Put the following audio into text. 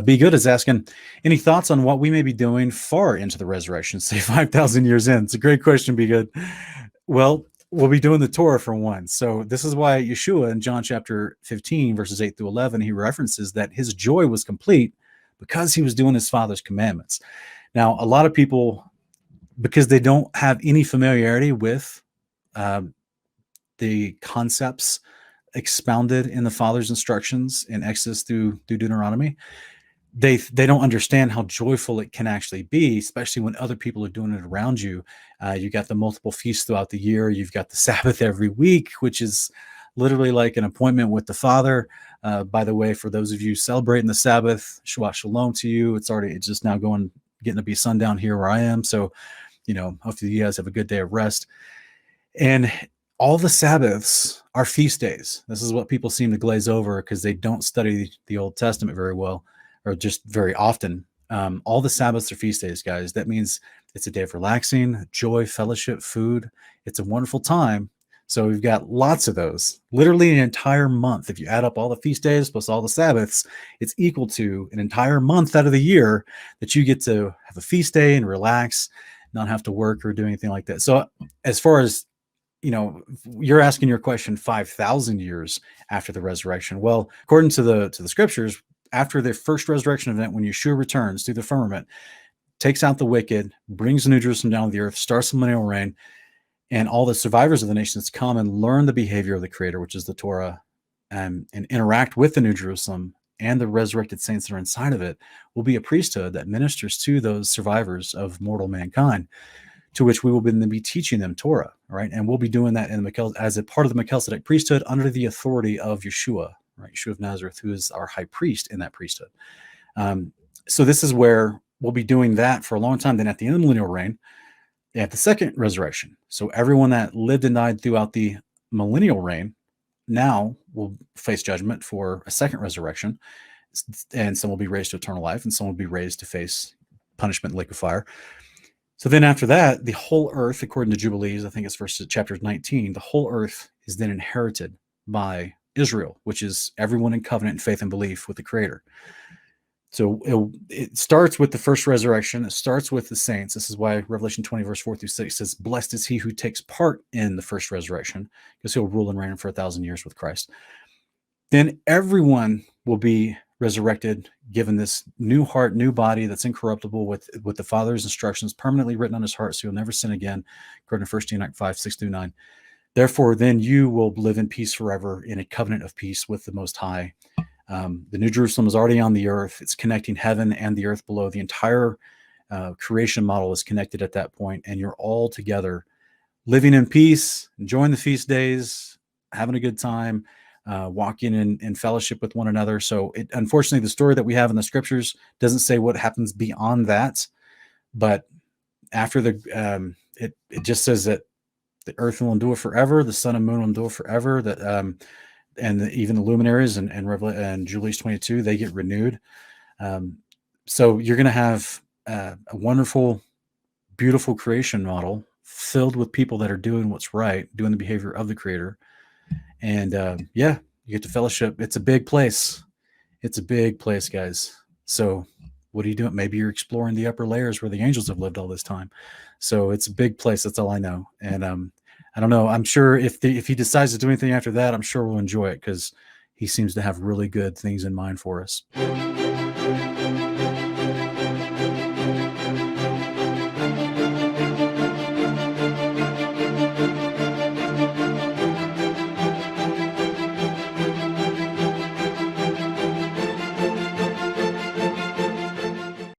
Be Good is asking, any thoughts on what we may be doing far into the resurrection, say 5,000 years in? It's a great question, Be Good. Well, we'll be doing the Torah for one. So this is why Yeshua in John chapter 15, verses 8 through 11, he references that his joy was complete because he was doing his Father's commandments. Now, a lot of people, because they don't have any familiarity with the concepts expounded in the Father's instructions in Exodus through Deuteronomy, they don't understand how joyful it can actually be, especially when other people are doing it around you. You got the multiple feasts throughout the year. You've got the Sabbath every week, which is literally like an appointment with the Father. By the way, for those of you celebrating the Sabbath, Shabbat Shalom to you. It's just now getting to be sundown here where I am. So, hopefully you guys have a good day of rest. And all the Sabbaths are feast days. This is what people seem to glaze over because they don't study the Old Testament very well, or just very often. All the Sabbaths are feast days, guys. That means it's a day of relaxing, joy, fellowship, food. It's a wonderful time. So we've got lots of those, literally an entire month. If you add up all the feast days plus all the Sabbaths, it's equal to an entire month out of the year that you get to have a feast day and relax, not have to work or do anything like that. So as far as, you're asking your question 5,000 years after the resurrection. Well, according to the scriptures, after the first resurrection event, when Yeshua returns through the firmament, takes out the wicked, brings the New Jerusalem down to the earth, starts the millennial reign, and all the survivors of the nations come and learn the behavior of the Creator, which is the Torah, and interact with the New Jerusalem and the resurrected saints that are inside of it, will be a priesthood that ministers to those survivors of mortal mankind, to which we will be teaching them Torah, right? And we'll be doing that as a part of the Melchizedek priesthood under the authority of Yeshua, right? Yeshua of Nazareth, who is our high priest in that priesthood. So this is where we'll be doing that for a long time. Then at the end of the millennial reign, they have the second resurrection. So everyone that lived and died throughout the millennial reign now will face judgment for a second resurrection. And some will be raised to eternal life, and some will be raised to face punishment in the lake of fire. So then after that, the whole earth, according to Jubilees, I think it's chapter 19, the whole earth is then inherited by Israel, which is everyone in covenant and faith and belief with the Creator. So it starts with the first resurrection. It starts with the saints. This is why Revelation 20, verse 4 through 6 says, blessed is he who takes part in the first resurrection, because he'll rule and reign for 1,000 years with Christ. Then everyone will be resurrected, given this new heart, new body that's incorruptible with the Father's instructions permanently written on his heart, so he'll never sin again, according to 1 Enoch 5, 6 through 9. Therefore, then you will live in peace forever, in a covenant of peace with the Most High. The New Jerusalem is already on the earth. It's connecting heaven and the earth below. The entire creation model is connected at that point, and you're all together, living in peace, enjoying the feast days, having a good time, walking in fellowship with one another. So unfortunately, the story that we have in the scriptures doesn't say what happens beyond that, but after it just says that the earth will endure forever, the sun and moon will endure forever, that even the luminaries and Jubilees 22, they get renewed. So you're going to have a wonderful, beautiful creation model filled with people that are doing what's right, doing the behavior of the Creator. And you get to fellowship. It's a big place. It's a big place, guys. So what are you doing? Maybe you're exploring the upper layers where the angels have lived all this time. So it's a big place. That's all I know. And I don't know. I'm sure if he decides to do anything after that, I'm sure we'll enjoy it, because he seems to have really good things in mind for us.